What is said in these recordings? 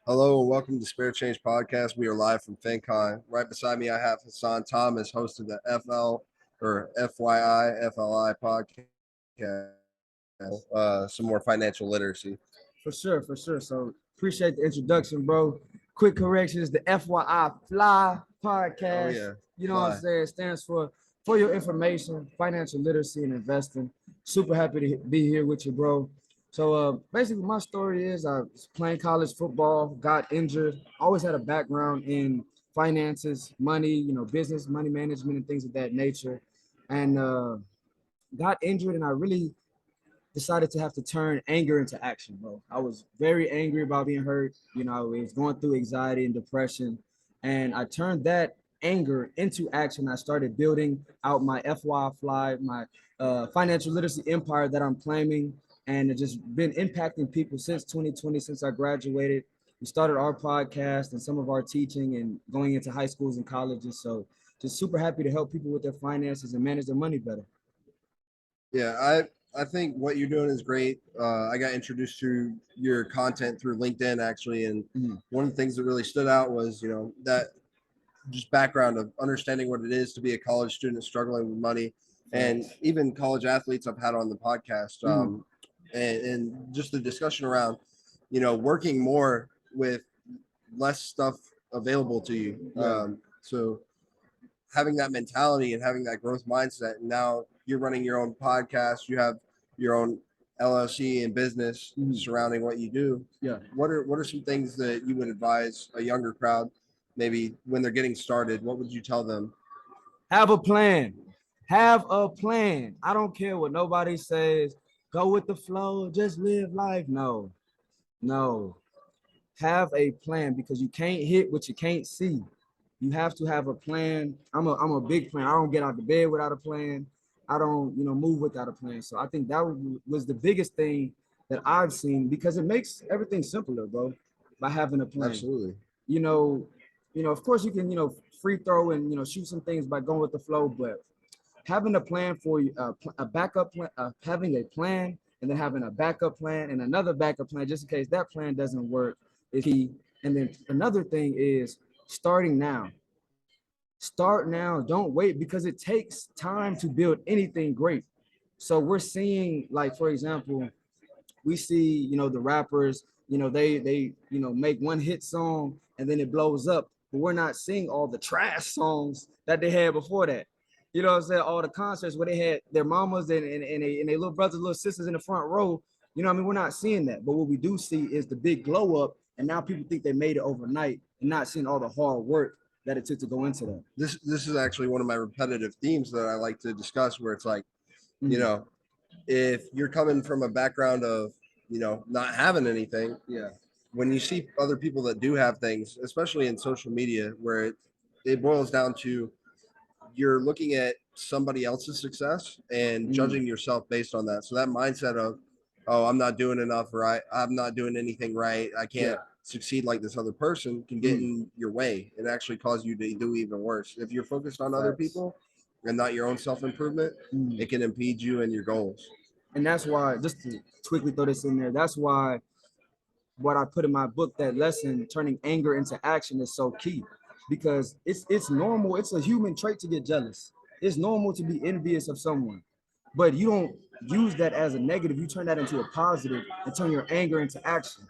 Hello and welcome to Spirit Change Podcast. We are live from FinCon. Right beside me, I have Hassan Thomas, host of the FL or FYI FLI podcast. Some more financial literacy. For sure. So appreciate the introduction, bro. Quick corrections: the FYI Fly Oh podcast. yeah, You know what I'm fly. saying? It stands for your information, financial literacy, and investing. Super happy to be here with you, bro. So basically, my story is I was playing college football, got injured. Always had a background in finances, money, business, money management, and things of that nature. And got injured, and I really decided to have to turn anger into action, bro. I was very angry about being hurt. I was going through anxiety and depression. And I turned that anger into action. I started building out my FY Fly, my financial literacy empire that I'm claiming. And it's just been impacting people since 2020, since I graduated. We started our podcast and some of our teaching and going into high schools and colleges. So just super happy to help people with their finances and manage their money better. Yeah, I think what you're doing is great. I got introduced to your content through LinkedIn actually, and Mhm. one of the things that really stood out was that just background of understanding what it is to be a college student struggling with money, and even college athletes I've had on the podcast, Mhm. and just the discussion around, working more with less stuff available to you. Yeah. So having that mentality and having that growth mindset, and now you're running your own podcast, you have your own LLC and business Mhm. surrounding what you do. Yeah. What are some things that you would advise a younger crowd, maybe when they're getting started? What would you tell them? Have a plan. Have a plan. I don't care what nobody says. Go with the flow. Just live life. No, no. Have a plan because you can't hit what you can't see. You have to have a plan. I'm a big plan. I don't get out of bed without a plan. I don't, move without a plan. So I think that was the biggest thing that I've seen because it makes everything simpler, bro, by having a plan. Absolutely. you know, of course you can, free throw and shoot some things by going with the flow, but having a plan for you, a backup plan, having a plan, and then having a backup plan and another backup plan just in case that plan doesn't work is key. And then another thing is starting now. Start now. Don't wait because it takes time to build anything great. So we're seeing, like for example, we see, the rappers, they make one hit song and then it blows up, but we're not seeing all the trash songs that they had before that. You know what I'm saying? All the concerts where they had their mamas and they little brothers, little sisters in the front row. We're not seeing that. But what we do see is the big glow up, and now people think they made it overnight and not seeing all the hard work that it took to go into that. This is actually one of my repetitive themes that I like to discuss, where it's like, you Mhm. know, if you're coming from a background of, not having anything, Yeah. when you see other people that do have things, especially in social media, where it boils down to you're looking at somebody else's success and Mhm. judging yourself based on that. So that mindset of, oh, I'm not doing enough right, I'm not doing anything right, I Yeah. can't succeed like this other person, can get Mhm. in your way and actually cause you to do even worse. If you're focused on other Facts. people and not your own self improvement, Mhm. it can impede you and your goals. And that's why, just to quickly throw this in there, that's why what I put in my book, that lesson, turning anger into action, is so key. Because it's normal, it's a human trait to get jealous. It's normal to be envious of someone. But you don't use that as a negative, you turn that into a positive and turn your anger into action.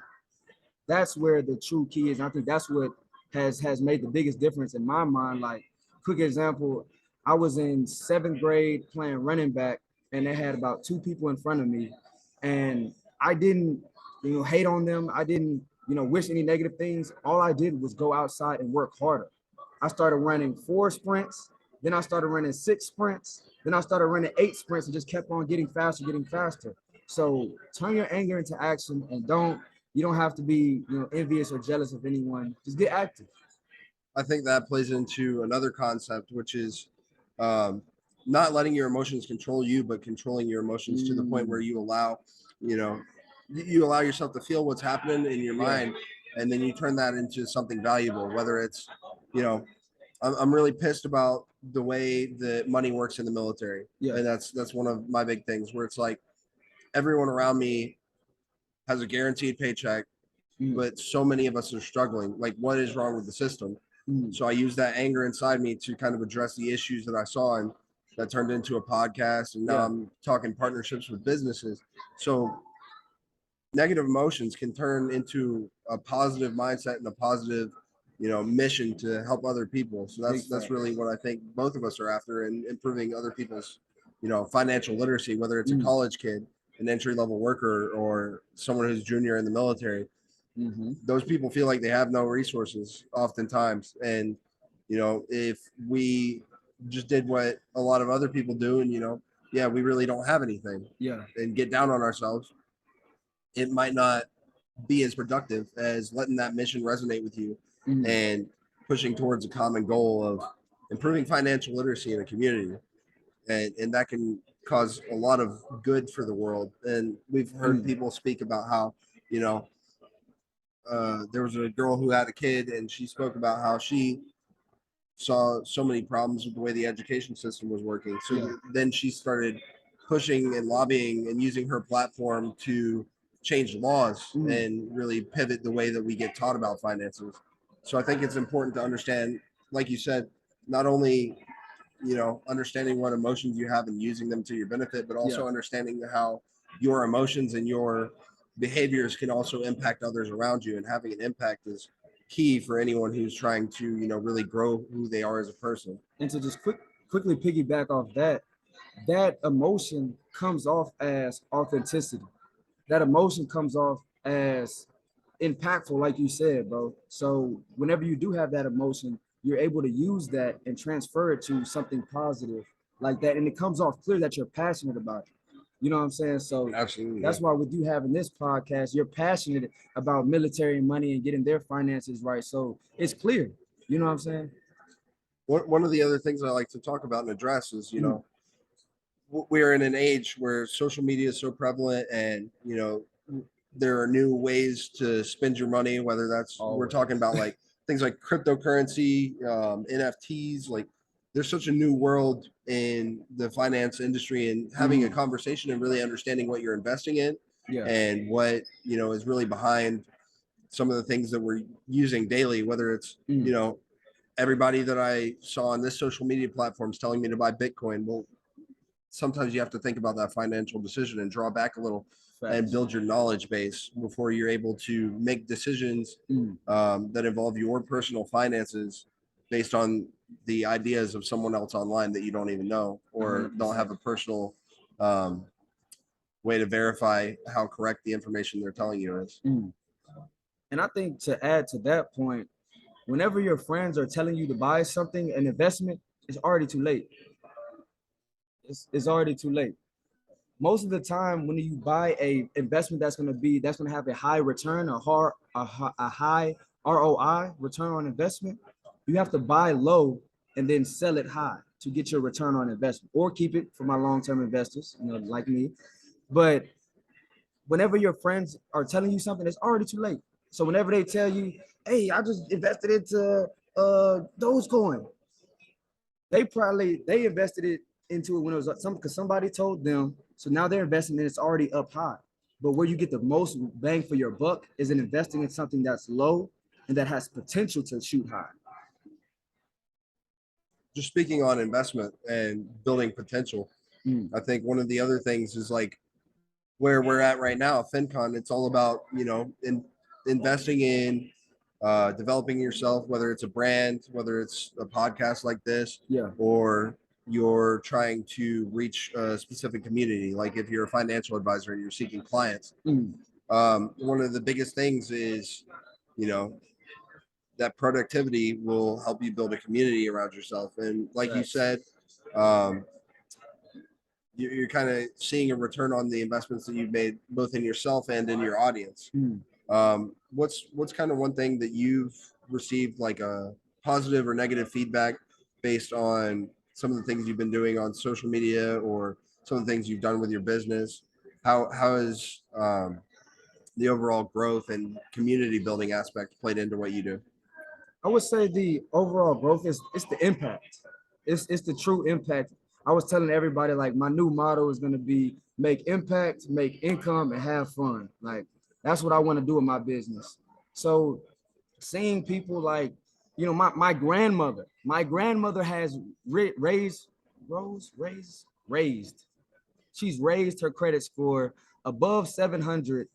That's where the true key is. And I think that's what has made the biggest difference in my mind. Like, quick example, I was in seventh grade playing running back, and they had about two people in front of me, and I didn't, hate on them. I didn't, wish any negative things. All I did was go outside and work harder. I started running 4 sprints, then I started running 6 sprints, then I started running 8 sprints, and just kept on getting faster, getting faster. So turn your anger into action, and you don't have to be, envious or jealous of anyone. Just get active. I think that plays into another concept, which is um, not letting your emotions control you, but controlling your emotions to the point where Mm, you allow, you know, you allow yourself to feel what's happening in your yeah. mind, and then you turn that into something valuable. Whether it's, you know, I'm really pissed about the way that money works in the military, Yeah. and that's one of my big things where it's like everyone around me has a guaranteed paycheck. but so many of us are struggling. Like, what is wrong with the system? So I used that anger inside me to kind of address the issues that I saw, and that turned into a podcast. And now I'm talking partnerships with businesses. So negative emotions can turn into a positive mindset and a positive, mission to help other people. So that's really what I think both of us are after, and improving other people's, financial literacy, whether it's a college kid, an entry level worker, or someone who's junior in the military. Those people feel like they have no resources oftentimes. And, if we just did what a lot of other people do, and, we really don't have anything, and get down on ourselves, it might not be as productive as letting that mission resonate with you and pushing towards a common goal of improving financial literacy in a community. And that can cause a lot of good for the world. And we've heard people speak about how, there was a girl who had a kid, and she spoke about how she saw so many problems with the way the education system was working. So then she started pushing and lobbying and using her platform to change laws and really pivot the way that we get taught about finances. So I think it's important to understand, like you said, not only, understanding what emotions you have and using them to your benefit, but also understanding how your emotions and your behaviors can also impact others around you. And having an impact is key for anyone who's trying to, really grow who they are as a person. And to just quickly piggyback off that, that emotion comes off as authenticity. That emotion comes off as impactful, like you said, bro. So whenever you do have that emotion, you're able to use that and transfer it to something positive like that. And it comes off clear that you're passionate about it. You know what I'm saying? So Absolutely. That's why with you having this podcast, you're passionate about military and money and getting their finances right. So it's clear. You know what I'm saying? One of the other things I like to talk about and address is, we're in an age where social media is so prevalent, and, there are new ways to spend your money, whether that's, we're talking about like things like cryptocurrency, NFTs. Like, there's such a new world in the finance industry, and having a conversation and really understanding what you're investing in and what, is really behind some of the things that we're using daily, whether it's, everybody that I saw on this social media platform is telling me to buy Bitcoin. Well, sometimes you have to think about that financial decision and draw back a little and build your knowledge base before you're able to make decisions that involve your personal finances based on the ideas of someone else online that you don't even know, or 100%. Don't have a personal way to verify how correct the information they're telling you is. And I think to add to that point, whenever your friends are telling you to buy something, an investment, it's already too late. It's already too late. Most of the time, when you buy a investment that's going to have a high return, a high ROI, return on investment, you have to buy low and then sell it high to get your return on investment, or keep it for my long-term investors, like me. But whenever your friends are telling you something, it's already too late. So whenever they tell you, hey, I just invested into Dogecoin, they invested it into it when it was because somebody told them. So now they're investing and it's already up high. But where you get the most bang for your buck is in investing in something that's low and that has potential to shoot high. Just speaking on investment and building potential, I think one of the other things is like where we're at right now, FinCon. It's all about, investing in developing yourself, whether it's a brand, whether it's a podcast like this, or you're trying to reach a specific community. Like if you're a financial advisor and you're seeking clients, one of the biggest things is, that productivity will help you build a community around yourself. And like you said, you're kind of seeing a return on the investments that you've made, both in yourself and in your audience. What's kind of one thing that you've received like a positive or negative feedback based on some of the things you've been doing on social media, or some of the things you've done with your business? How has the overall growth and community building aspect played into what you do? I would say the overall growth is the impact. It's the true impact. I was telling everybody, like, my new motto is going to be make impact, make income, and have fun. Like, that's what I want to do in my business. So seeing people like, my grandmother has raised, she's raised her credit score above 700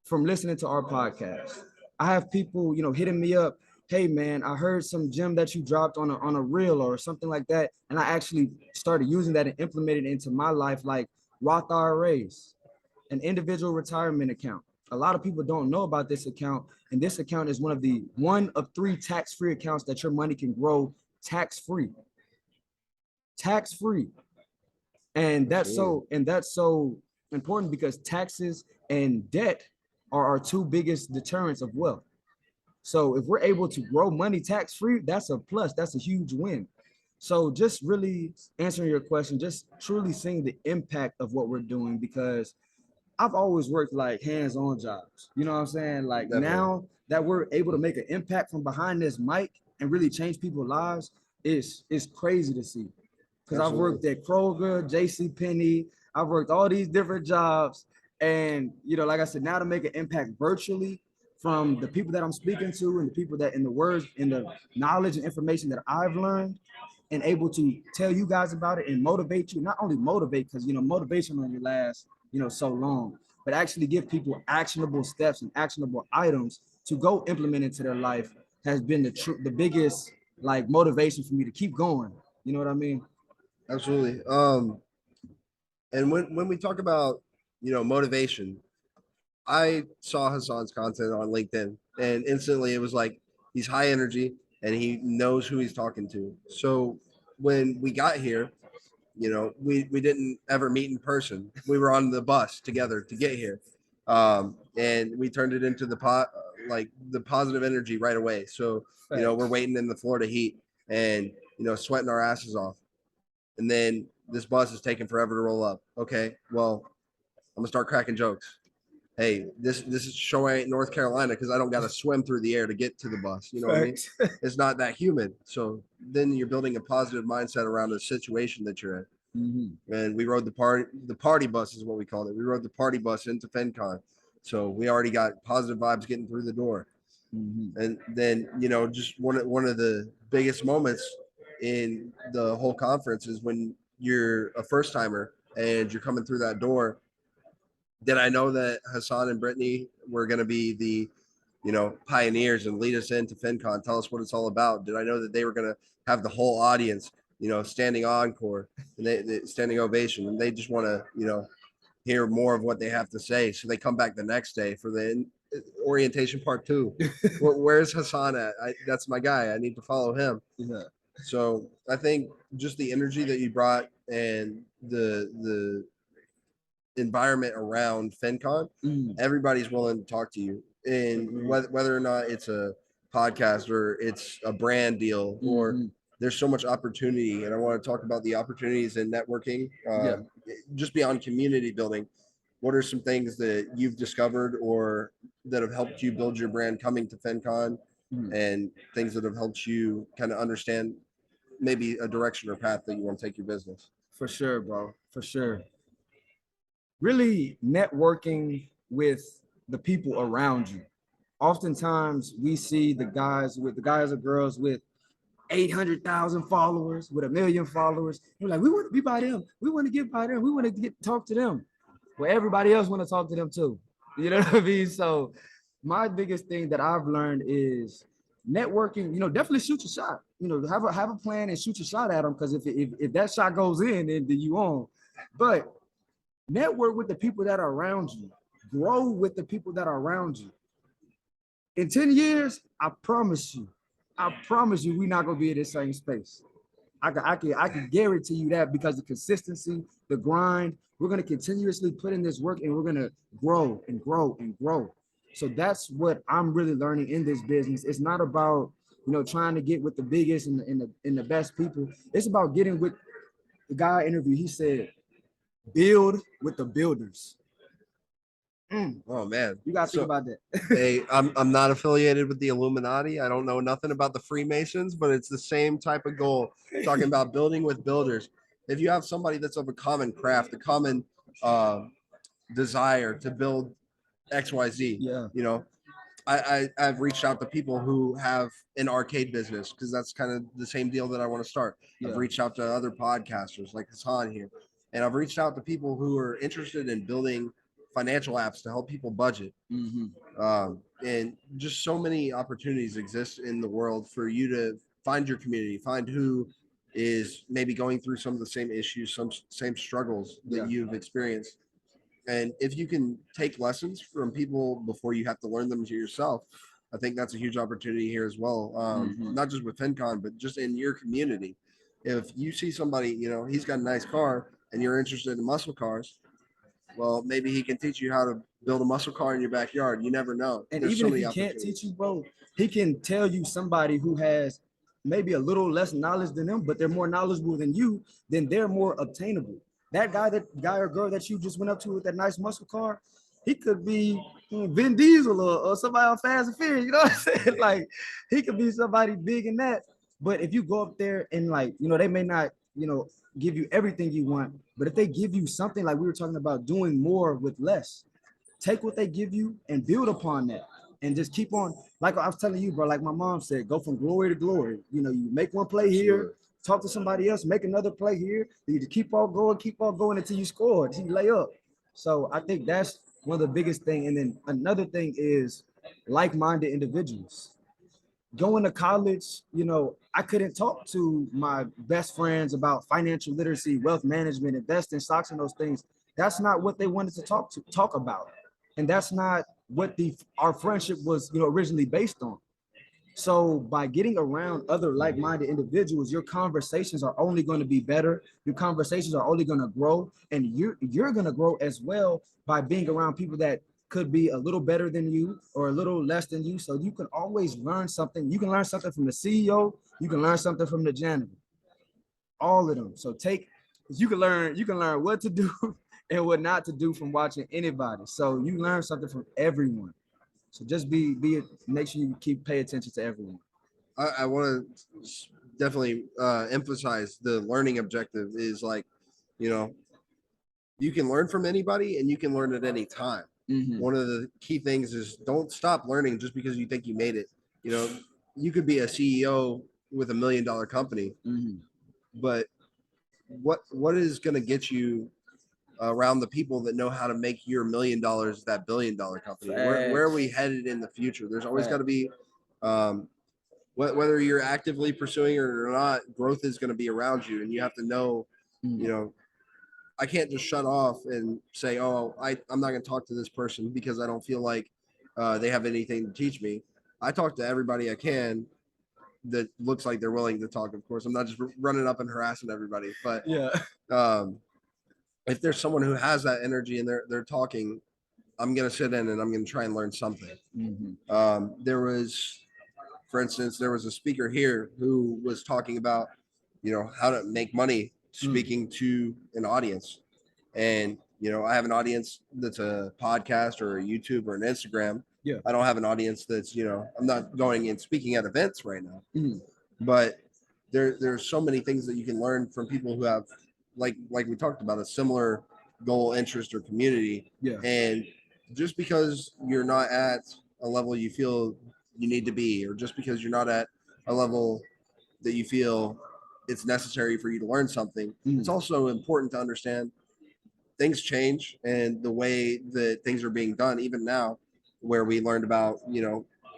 from listening to our podcast. I have people, hitting me up. Hey man, I heard some gem that you dropped on a reel or something like that, and I actually started using that and implemented it into my life, like Roth IRAs, an individual retirement account. A lot of people don't know about this account, and this account is one of three tax-free accounts that your money can grow tax-free. Tax-free. And that's so important because taxes and debt are our two biggest deterrents of wealth. So if we're able to grow money tax-free, that's a plus. That's a huge win. So just really answering your question, just truly seeing the impact of what we're doing, because I've always worked like hands-on jobs. You know what I'm saying? Like Definitely. now that we're able to make an impact from behind this mic and really change people's lives, it's crazy to see. Because I've worked at Kroger, JC Penney, I've worked all these different jobs. And like I said, now to make an impact virtually from the people that I'm speaking to and the people that in the words, in the knowledge and information that I've learned, and able to tell you guys about it and motivate you, not only motivate, because motivation only lasts so long, but actually give people actionable steps and actionable items to go implement into their life has been the biggest like motivation for me to keep going. You know what I mean? Absolutely. And when we talk about motivation, I saw Hassan's content on LinkedIn, and instantly it was like he's high energy and he knows who he's talking to. So when we got here, we didn't ever meet in person. We were on the bus together to get here, and we turned it into like the positive energy right away. So we're waiting in the Florida heat and sweating our asses off, and then this bus is taking forever to roll up. Okay, well, I'm gonna start cracking jokes. Hey, this is show ain't North Carolina because I don't got to swim through the air to get to the bus. You know what I mean? It's not that humid. So then you're building a positive mindset around the situation that you're in. Mm-hmm. And we rode the party bus is what we called it. We rode the party bus into FenCon. So we already got positive vibes getting through the door. Mm-hmm. And then, just one of the biggest moments in the whole conference is when you're a first timer and you're coming through that door. Did I know that Hassan and Brittany were going to be the, pioneers and lead us into FinCon, tell us what it's all about? Did I know that they were going to have the whole audience, standing encore and they standing ovation, and they just want to, hear more of what they have to say. So they come back the next day for the orientation part 2. Where's Hassan at? That's my guy. I need to follow him. Yeah. So I think just the energy that you brought and the environment around FinCon, everybody's willing to talk to you. And whether or not it's a podcast or it's a brand deal or there's so much opportunity. And I want to talk about the opportunities in networking, just beyond community building. What are some things that you've discovered or that have helped you build your brand coming to FinCon, and things that have helped you kind of understand maybe a direction or path that you want to take your business? For sure, bro. For sure. Really networking with the people around you. Oftentimes we see the guys or girls with 800,000 followers, with 1 million followers. We're like, we want to be by them. We want to get by them. We want to talk to them. Well, everybody else want to talk to them too. You know what I mean? So my biggest thing that I've learned is networking. Definitely shoot your shot. Have a plan and shoot your shot at them, because if that shot goes in, then you on. But network with the people that are around you. Grow with the people that are around you. In 10 years, I promise you, we're not gonna be in the same space. I can guarantee you that, because the consistency, the grind, we're gonna continuously put in this work and we're gonna grow and grow and grow. So that's what I'm really learning in this business. It's not about trying to get with the biggest and the best people. It's about getting with the guy interview. He said, build with the builders. Oh man, you gotta think about that. Hey, I'm not affiliated with the Illuminati. I don't know nothing about the Freemasons, but it's the same type of goal. Talking about building with builders. If you have somebody that's of a common craft, a common desire to build XYZ, Yeah. I've reached out to people who have an arcade business because that's kind of the same deal that I want to start. Yeah. I've reached out to other podcasters like Hassan here, and I've reached out to people who are interested in building financial apps to help people budget. And just so many opportunities exist in the world for you to find your community, find who is maybe going through some of the same issues, some same struggles that Yeah. you've experienced. And if you can take lessons from people before you have to learn them to yourself, I think that's a huge opportunity here as well. Not just with FinCon, but just in your community. If you see somebody, you know, he's got a nice car and you're interested in muscle cars, well, maybe he can teach you how to build a muscle car in your backyard. You never know. And There's even so if many he can't opportunities. teach you, bro, he can tell you somebody who has maybe a little less knowledge than them, but they're more knowledgeable than you, then they're more obtainable. That guy or girl that you just went up to with that nice muscle car, he could be Vin Diesel or somebody on Fast and Furious. You know what I'm saying? Like he could be somebody big in that. But if you go up there and like, they may not, give you everything you want, but if they give you something like we were talking about doing more with less, take what they give you and build upon that and just keep on. Like I was telling you, bro, like my mom said, go from glory to glory. You make one play here, talk to somebody else, make another play here. You just keep on going until you score, until you lay up. So I think that's one of the biggest thing. And then another thing is like-minded individuals. Going to college, I couldn't talk to my best friends about financial literacy, wealth management, investing, stocks, and those things. That's not what they wanted to talk about. And that's not what our friendship was, originally based on. So by getting around other like-minded individuals, your conversations are only going to be better. Your conversations are only going to grow, and you're going to grow as well by being around people that could be a little better than you or a little less than you. So you can always learn something. You can learn something from the CEO. You can learn something from the janitor. All of them. So you can learn what to do and what not to do from watching anybody. So you learn something from everyone. So just make sure you pay attention to everyone. I want to definitely emphasize the learning objective is like, you can learn from anybody and you can learn at any time. One of the key things is don't stop learning just because you think you made it. You could be a CEO with $1 million company, but what is going to get you around the people that know how to make your $1 million that $1 billion company? Where are we headed in the future? There's always got to be, whether you're actively pursuing it or not, growth is going to be around you, and you have to know, I can't just shut off and say, oh, I'm not going to talk to this person because I don't feel like they have anything to teach me. I talk to everybody I can that looks like they're willing to talk. Of course, I'm not just running up and harassing everybody, but yeah. If there's someone who has that energy and they're talking, I'm going to sit in and I'm going to try and learn something. There was, for instance, there was a speaker here who was talking about, how to make money speaking to an audience. And, I have an audience that's a podcast or a YouTube or an Instagram. Yeah. I don't have an audience that's, I'm not going and speaking at events right now. But there's so many things that you can learn from people who have, like we talked about, a similar goal, interest, or community. Yeah. And just because you're not at a level you feel you need to be, or just because you're not at a level that you feel it's necessary for you to learn something, it's also important to understand things change, and the way that things are being done, even now, where we learned about,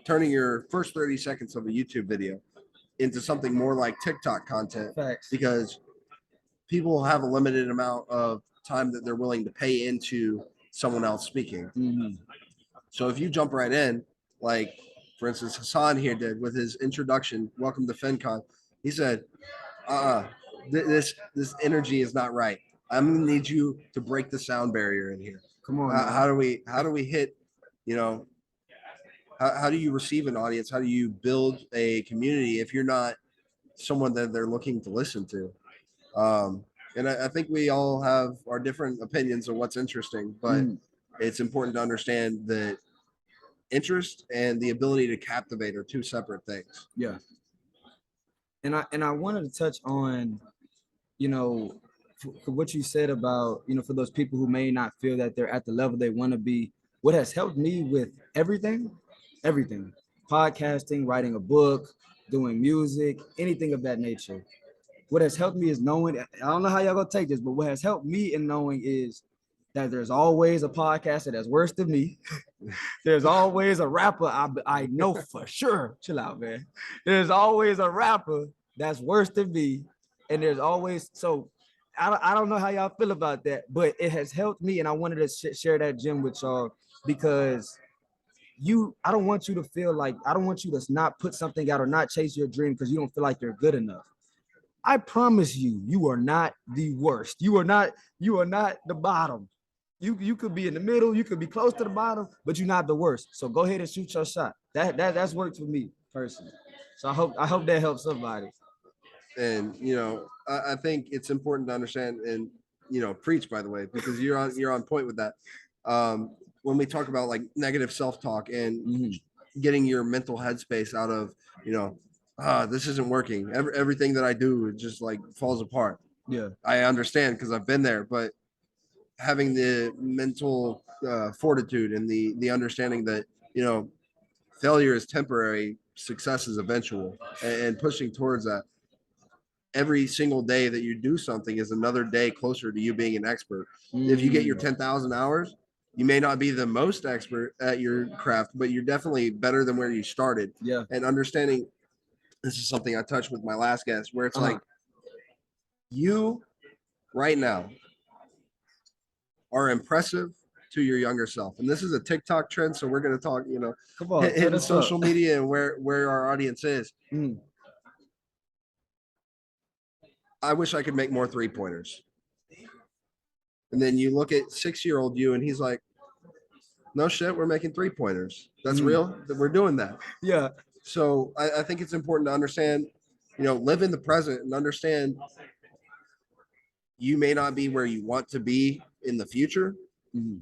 turning your first 30 seconds of a YouTube video into something more like TikTok content. Facts. Because people have a limited amount of time that they're willing to pay into someone else speaking. So if you jump right in, like for instance, Hassan here did with his introduction, welcome to FinCon, he said, this energy is not right. I'm gonna need you to break the sound barrier in here. Come on. How do we hit, how do you receive an audience? How do you build a community if you're not someone that they're looking to listen to? And I think we all have our different opinions of what's interesting, but it's important to understand that interest and the ability to captivate are two separate things. Yeah. And I wanted to touch on, for what you said about, for those people who may not feel that they're at the level they want to be. What has helped me with everything everything, podcasting, writing a book, doing music, anything of that nature. What has helped me is knowing, I don't know how y'all gonna take this, but what has helped me in knowing is that there's always a podcaster that's worse than me. There's always a rapper I know for sure. Chill out, man. There's always a rapper that's worse than me. And there's always, so I don't know how y'all feel about that, but it has helped me. And I wanted to share that gem with y'all because I don't want you to feel like, I don't want you to not put something out or not chase your dream because you don't feel like you're good enough. I promise you, you are not the worst. You are not the bottom. You could be in the middle, you could be close to the bottom, but you're not the worst. So go ahead and shoot your shot. That's worked for me personally. So I hope that helps somebody. And I think it's important to understand and preach, by the way, because you're on point with that. When we talk about like negative self-talk and getting your mental headspace out of this isn't working, everything that I do, it just like falls apart. Yeah. I understand because I've been there, but having the mental fortitude and the understanding that failure is temporary, success is eventual, and pushing towards that. Every single day that you do something is another day closer to you being an expert. If you get your 10,000 hours, you may not be the most expert at your craft, but you're definitely better than where you started. Yeah. And understanding, this is something I touched with my last guest, where it's like you right now are impressive to your younger self. And this is a TikTok trend, so we're going to talk, Come on, hitting social media and where our audience is. I wish I could make more 3-pointers. And then you look at 6-year-old you, and he's like, no shit, we're making 3-pointers. That's real. That we're doing that. Yeah. So I think it's important to understand, live in the present and understand you may not be where you want to be in the future,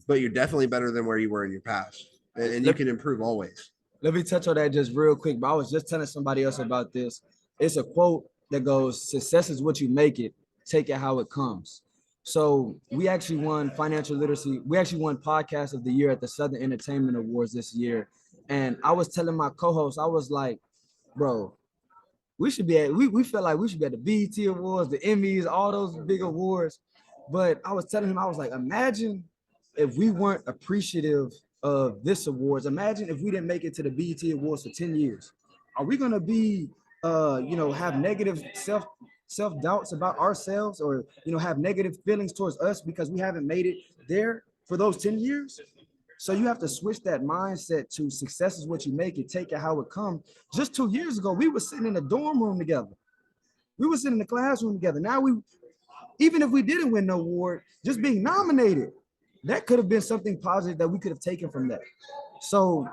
but you're definitely better than where you were in your past. And you can improve always. Let me touch on that just real quick. But I was just telling somebody else about this. It's a quote that goes, success is what you make it, take it how it comes. So we actually won financial literacy. We actually won podcast of the year at the Southern Entertainment Awards this year. And I was telling my co-host, I was like, bro, we should be at, we felt like we should be at the BET Awards, the Emmys, all those big awards. But I was telling him, I was like, imagine if we weren't appreciative of this awards. Imagine if we didn't make it to the BET Awards for 10 years. Are we gonna be have negative self-doubts about ourselves, or have negative feelings towards us because we haven't made it there for those 10 years? So you have to switch that mindset to success is what you make it, take it how it comes. Just 2 years ago, we were sitting in a dorm room together. We were sitting in the classroom together. Now even if we didn't win the award, just being nominated, that could have been something positive that we could have taken from that. So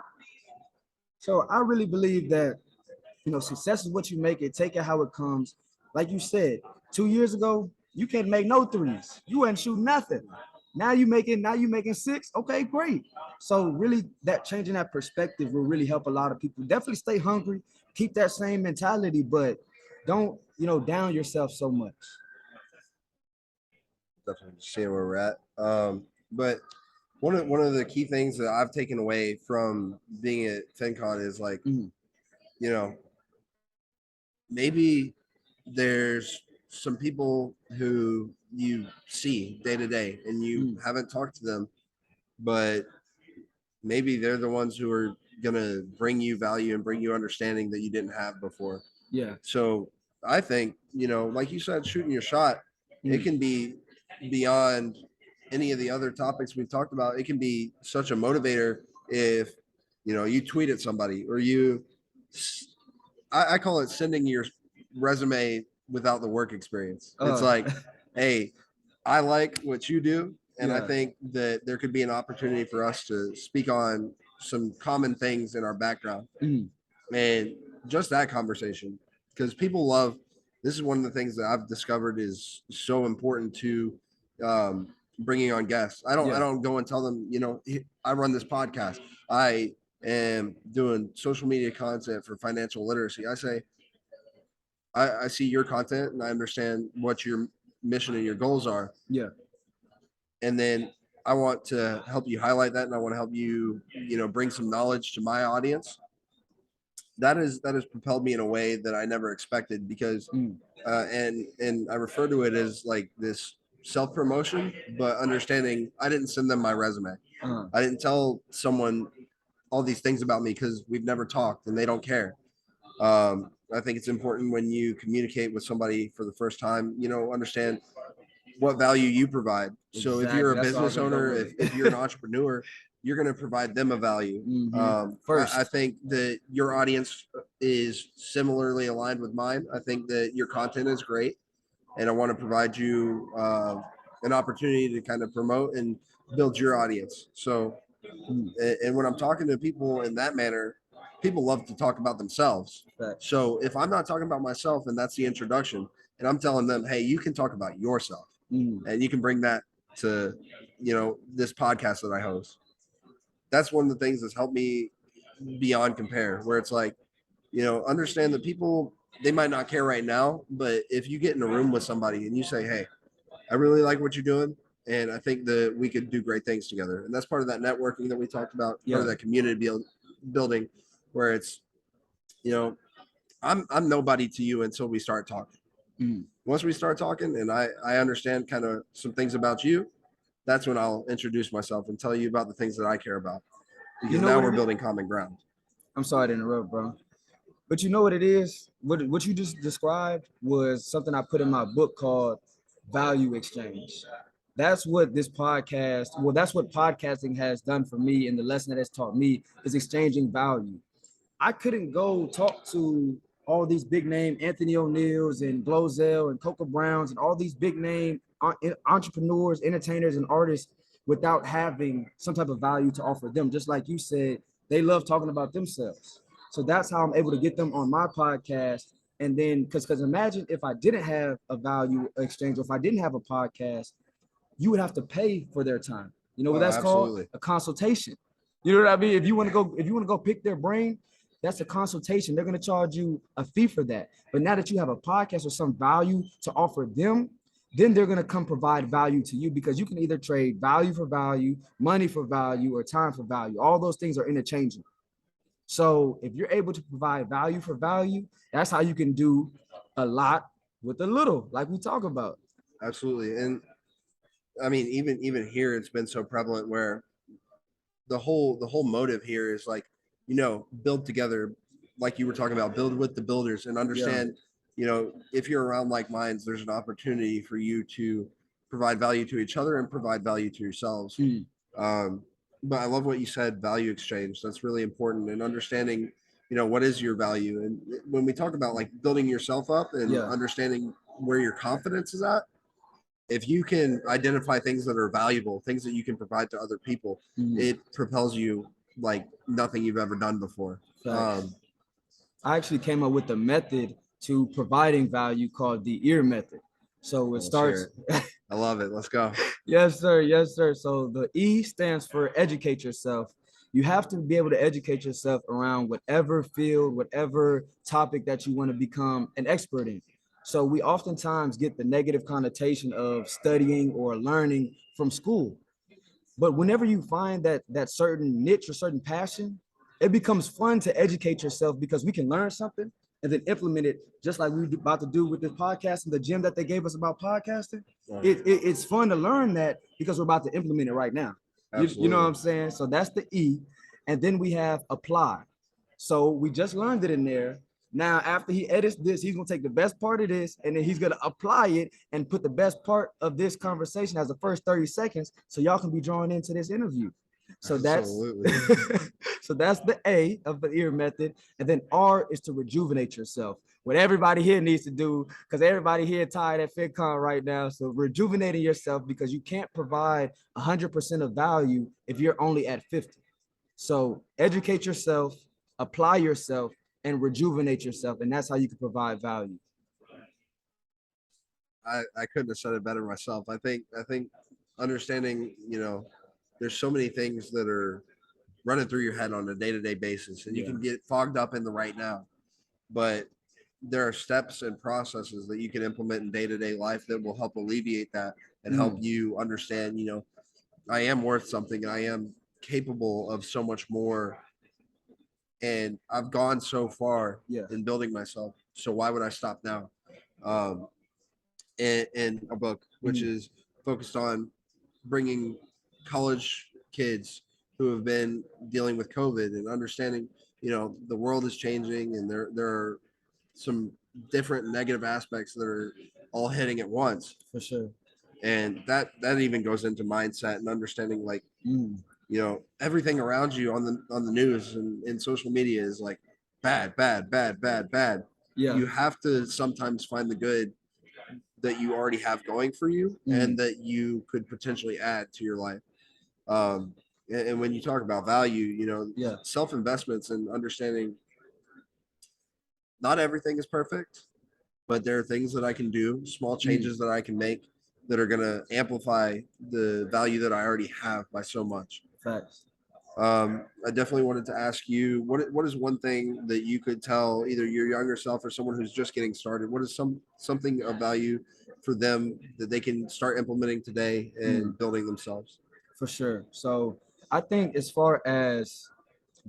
I really believe that, success is what you make it, take it how it comes. Like you said, 2 years ago, you can't make no threes. You wouldn't shoot nothing. Now you making 6. Okay, great. So really that changing that perspective will really help a lot of people. Definitely stay hungry, keep that same mentality, but don't, down yourself so much. Definitely seeing where we're at. But one of the key things that I've taken away from being at FinCon is like, maybe there's some people who you see day to day and you haven't talked to them, but maybe they're the ones who are gonna bring you value and bring you understanding that you didn't have before. Yeah. So I think, like you said, shooting your shot, it can be beyond any of the other topics we've talked about. It can be such a motivator if you tweet at somebody, or I call it sending your resume without the work experience. It's like, hey, I like what you do, and I think that there could be an opportunity for us to speak on some common things in our background. And just that conversation, because people love, this is one of the things that I've discovered is so important to bringing on guests. I don't go and tell them, I run this podcast, I am doing social media content for financial literacy. I say, I see your content and I understand what your mission and your goals are. Yeah. And then I want to help you highlight that, and I want to help you, bring some knowledge to my audience. That has propelled me in a way that I never expected, because and I refer to it as like this self promotion, but understanding I didn't send them my resume. I didn't tell someone all these things about me because we've never talked and they don't care. I think it's important when you communicate with somebody for the first time, understand what value you provide. So if you're Exactly. a That's what I was business gonna go owner, with. if you're an entrepreneur, you're going to provide them a value. First. I think that your audience is similarly aligned with mine. I think that your content is great, and I want to provide you an opportunity to kind of promote and build your audience. So, and when I'm talking to people in that manner, people love to talk about themselves. So if I'm not talking about myself and that's the introduction, and I'm telling them, hey, you can talk about yourself, and you can bring that to, this podcast that I host. That's one of the things that's helped me beyond compare, where it's like, understand that people, they might not care right now, but if you get in a room with somebody and you say, hey, I really like what you're doing, and I think that we could do great things together. And that's part of that networking that we talked about, part of that community building, where it's, I'm nobody to you until we start talking. Once we start talking and I understand kind of some things about you, that's when I'll introduce myself and tell you about the things that I care about, because now we're building common ground. I'm sorry to interrupt, bro. But you know what it is? What you just described was something I put in my book called Value Exchange. That's what this podcast, well, that's what podcasting has done for me, and the lesson that it's taught me is exchanging value. I couldn't go talk to all these big name Anthony O'Neills and Glozell and Coca Browns and all these big name entrepreneurs, entertainers, and artists without having some type of value to offer them. Just like you said, they love talking about themselves. So that's how I'm able to get them on my podcast. And then, because imagine if I didn't have a value exchange, or if I didn't have a podcast, you would have to pay for their time. You know what that's called? A consultation. You know what I mean? If you want to go pick their brain, that's a consultation. They're going to charge you a fee for that. But now that you have a podcast or some value to offer them, then they're going to come provide value to you, because you can either trade value for value, money for value, or time for value. All those things are interchangeable. So if you're able to provide value for value, that's how you can do a lot with a little, like we talk about. Absolutely. And I mean, even here, it's been so prevalent where the whole motive here is like, build together, like you were talking about, build with the builders, and understand, if you're around like minds, there's an opportunity for you to provide value to each other and provide value to yourselves. Um, but I love what you said, value exchange. That's really important, and understanding, what is your value. And when we talk about like building yourself up and understanding where your confidence is at, if you can identify things that are valuable, things that you can provide to other people, it propels you like nothing you've ever done before. I actually came up with a method to providing value called the ear method. So it starts. I love it. Let's go. Yes, sir. Yes, sir. So the E stands for educate yourself. You have to be able to educate yourself around whatever field, whatever topic that you want to become an expert in. So we oftentimes get the negative connotation of studying or learning from school. But whenever you find that certain niche or certain passion, it becomes fun to educate yourself, because we can learn something and then implement it, just like we're about to do with this podcast and the gym that they gave us about podcasting. It's fun to learn that because we're about to implement it right now. You know what I'm saying? So that's the E. And then we have apply. So we just learned it in there. Now, after he edits this, he's gonna take the best part of this and then he's gonna apply it and put the best part of this conversation as the first 30 seconds, so y'all can be drawn into this interview. So that's so that's the A of the ear method. And then R is to rejuvenate yourself. What everybody here needs to do, because everybody here tired at FitCon right now. So rejuvenating yourself, because you can't provide 100% of value if you're only at 50. So educate yourself, apply yourself, and rejuvenate yourself. And that's how you can provide value. I couldn't have said it better myself. I think understanding, there's so many things that are running through your head on a day-to-day basis, and you can get fogged up in the right now. But there are steps and processes that you can implement in day-to-day life that will help alleviate that and help you understand, I am worth something and I am capable of so much more. And I've gone so far Yeah. in building myself. So why would I stop now? Um, in a book, which Mhm. is focused on bringing college kids who have been dealing with COVID and understanding, the world is changing and there are some different negative aspects that are all hitting at once. For sure. And that even goes into mindset and understanding, like, Mm. everything around you on the news and in social media is like bad, bad, bad, bad, bad. Yeah. You have to sometimes find the good that you already have going for you and Mm. that you could potentially add to your life. And when you talk about value, Yeah. self investments and understanding not everything is perfect, but there are things that I can do, small Mm. changes that I can make that are going to amplify the value that I already have by so much. Facts. I definitely wanted to ask you, what is one thing that you could tell either your younger self or someone who's just getting started? What is something of value for them that they can start implementing today Mm. and building themselves? For sure. So I think as far as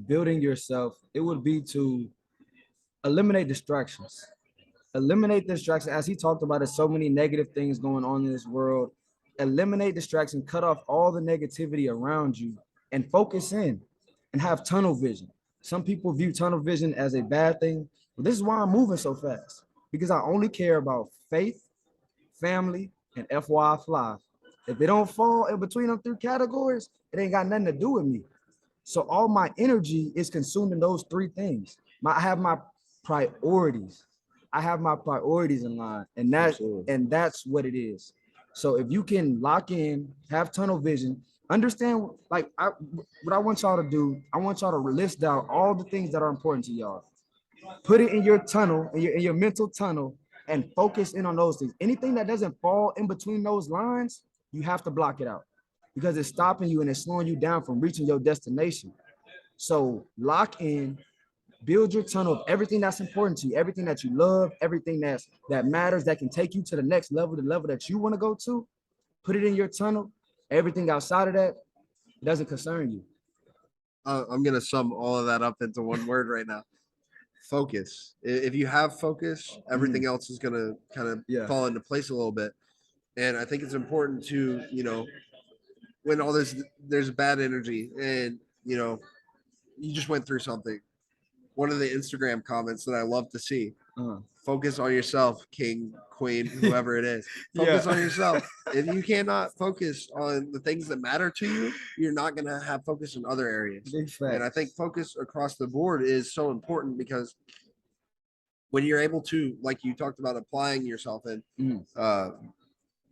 building yourself, it would be to eliminate distractions. Eliminate distractions. As he talked about, there's so many negative things going on in this world. Eliminate distraction, cut off all the negativity around you, and focus in and have tunnel vision. Some people view tunnel vision as a bad thing, but this is why I'm moving so fast, because I only care about faith, family, and FY fly. If they don't fall in between them three categories, it ain't got nothing to do with me. So all my energy is consumed in those three things. I have my priorities. I have my priorities in line, and Absolutely. that's what it is. So if you can lock in, have tunnel vision, understand what I want y'all to do. I want y'all to list down all the things that are important to y'all. Put it in your tunnel, in your mental tunnel, and focus in on those things. Anything that doesn't fall in between those lines, you have to block it out because it's stopping you and it's slowing you down from reaching your destination. So lock in, build your tunnel of everything that's important to you, everything that you love, everything that matters, that can take you to the next level, the level that you want to go to. Put it in your tunnel. Everything outside of that doesn't concern you. I'm going to sum all of that up into one word right now: focus. If you have focus, everything else is going to kind of Yeah. fall into place a little bit. And I think it's important to, when all this, there's bad energy and, you just went through something. One of the Instagram comments that I love to see: Uh-huh. focus on yourself, king, queen, whoever it is. Yeah. Focus on yourself. If you cannot focus on the things that matter to you, you're not going to have focus in other areas. Big And I think facts. focus across the board is so important because when you're able to, like you talked about, applying yourself and, Mm.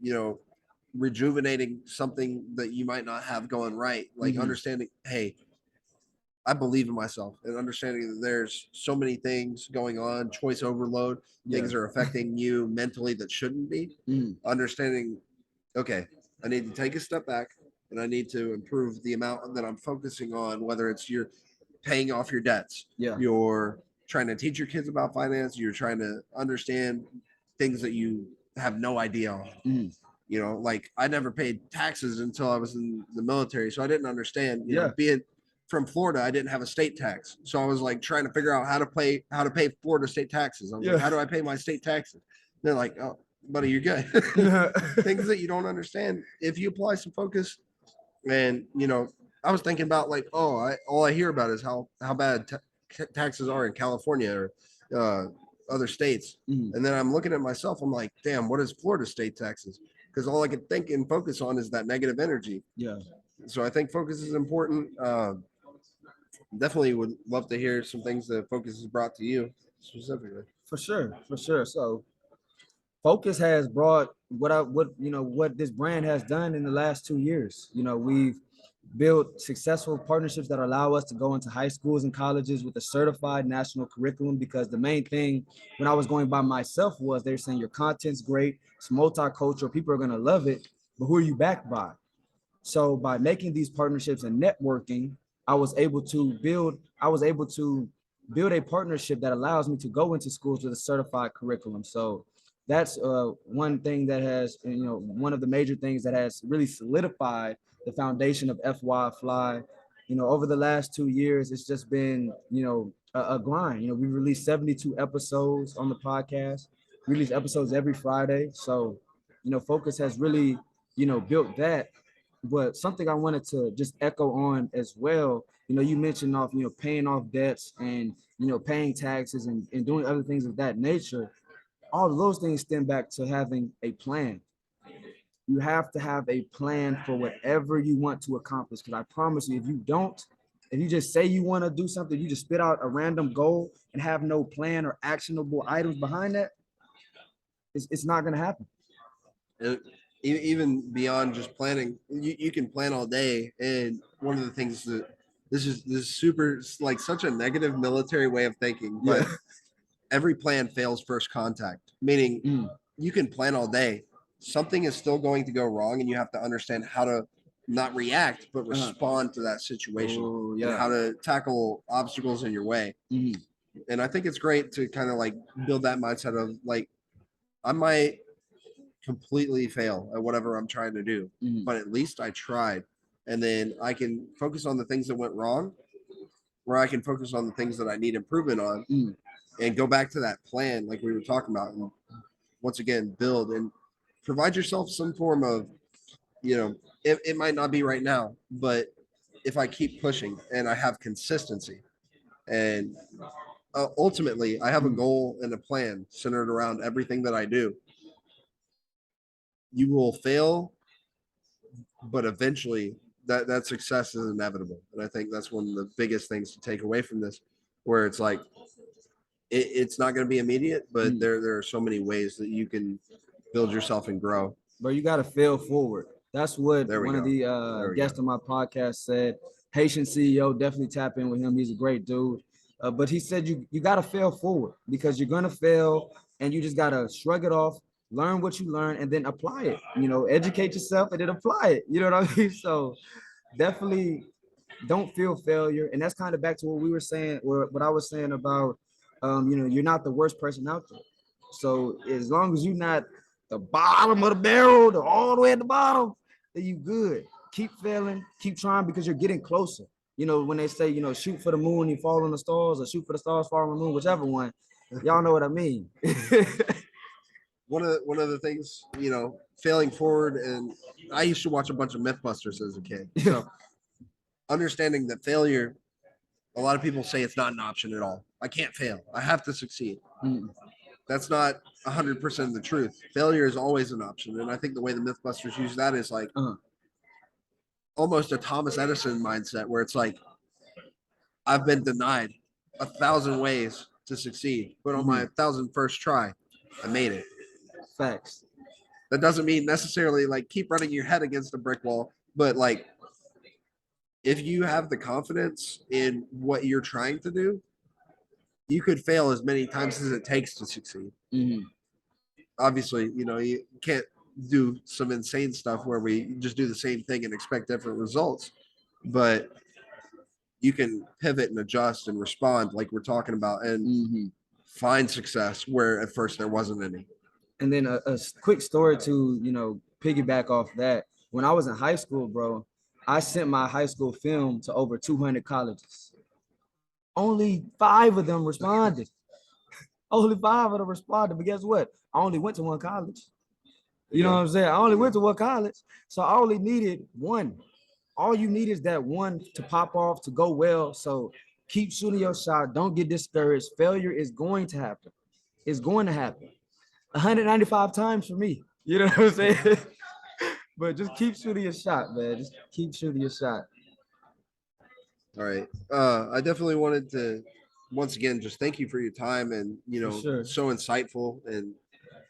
you know, rejuvenating something that you might not have going right, like Mhm. understanding, hey, I believe in myself and understanding that there's so many things going on, choice overload, Yeah. things are affecting you mentally that shouldn't be. Mm. Understanding, okay, I need to take a step back and I need to improve the amount that I'm focusing on, whether it's you're paying off your debts, Yeah. you're trying to teach your kids about finance, you're trying to understand things that you have no idea on. Mm. Like I never paid taxes until I was in the military, so I didn't understand. Yeah. Being from Florida, I didn't have a state tax, so I was like trying to figure out how to pay Florida state taxes. I was like, Yeah. how do I pay my state taxes? They're like, oh, buddy, you're good. Yeah. Things that you don't understand if you apply some focus. And I was thinking about, like, all I hear about is how bad taxes are in California or other states. Mm. And then I'm looking at myself, I'm like, damn, what is Florida state taxes? Because all I can think and focus on is that negative energy. Yeah. So I think focus is important. Definitely would love to hear some things that focus has brought to you specifically. For sure. For sure. So focus has brought what this brand has done in the last 2 years. We've built successful partnerships that allow us to go into high schools and colleges with a certified national curriculum, because the main thing when I was going by myself was they're saying your content's great, it's multicultural, people are going to love it, but who are you backed by? So by making these partnerships and networking, I was able to build a partnership that allows me to go into schools with a certified curriculum. So that's one thing that has, one of the major things that has really solidified the foundation of FY Fly. Over the last 2 years, it's just been, a grind. We released 72 episodes on the podcast, release episodes every Friday. So, Focus has really, built that. But something I wanted to just echo on as well, you mentioned off, paying off debts and, paying taxes and doing other things of that nature. All of those things stem back to having a plan. You have to have a plan for whatever you want to accomplish. Because I promise you, if you don't, if you just say you want to do something, you just spit out a random goal and have no plan or actionable items behind that, it's not going to happen. Even beyond just planning, you can plan all day. And one of the things that this is super, like, such a negative military way of thinking, but Yeah. every plan fails first contact, meaning you can plan all day. Something is still going to go wrong, and you have to understand how to not react, but respond to that situation. Oh, and how to tackle obstacles in your way. Mhm. And I think it's great to kind of like build that mindset of like, I might completely fail at whatever I'm trying to do, but at least I tried. And then I can focus on the things that went wrong, where I can focus on the things that I need improvement on, and go back to that plan, like we were talking about. And once again, build and provide yourself some form of, it might not be right now, but if I keep pushing and I have consistency, and ultimately I have a goal and a plan centered around everything that I do, you will fail, but eventually that success is inevitable. And I think that's one of the biggest things to take away from this, where it's like it's not going to be immediate, but there are so many ways that you can build yourself and grow. But you got to fail forward. That's what one of the guests on my podcast said. Haitian CEO, definitely tap in with him. He's a great dude. But he said you got to fail forward, because you're going to fail, and you just got to shrug it off, learn what you learn, and then apply it. Educate yourself and then apply it. You know what I mean? So definitely don't feel failure. And that's kind of back to what we were saying, or what I was saying about, you're not the worst person out there. So as long as you're not the bottom of the barrel, all the way at the bottom, then you good. Keep failing, keep trying, because you're getting closer. When they say, shoot for the moon, you fall on the stars, or shoot for the stars, fall on the moon, whichever one. Y'all know what I mean. One of the things, failing forward, and I used to watch a bunch of Mythbusters as a kid. So understanding that failure, a lot of people say it's not an option at all. I can't fail. I have to succeed. That's not 100% the truth. Failure is always an option. And I think the way the Mythbusters use that is like almost a Thomas Edison mindset, where it's like, I've been denied 1,000 ways to succeed, but on my 1,001st try, I made it. Facts. That doesn't mean necessarily like keep running your head against a brick wall, but like, if you have the confidence in what you're trying to do, you could fail as many times as it takes to succeed. Obviously, you can't do some insane stuff where we just do the same thing and expect different results, but you can pivot and adjust and respond, like we're talking about, and find success where at first there wasn't any. And then a quick story to, piggyback off that. When I was in high school, bro, I sent my high school film to over 200 colleges. Only 5 of them responded. Only 5 of them responded. But guess what? I only went to one college. You know what I'm saying? I only went to one college. So I only needed one. All you need is that one to pop off, to go well. So keep shooting your shot. Don't get discouraged. Failure is going to happen. It's going to happen. 195 times for me. You know what I'm saying? But just keep shooting your shot, man. Just keep shooting your shot. All right. I definitely wanted to once again just thank you for your time, and so insightful, and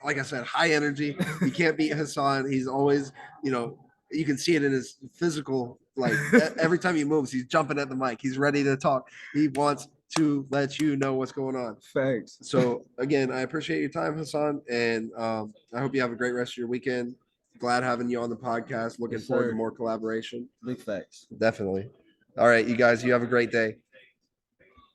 like I said, high energy. You can't beat Hassan. He's always, you can see it in his physical, like every time he moves, he's jumping at the mic. He's ready to talk. He wants to let you know what's going on. Thanks. So again, I appreciate your time, Hassan, and I hope you have a great rest of your weekend. Glad having you on the podcast. Looking forward to more collaboration. Big facts. Definitely. All right, you guys, you have a great day.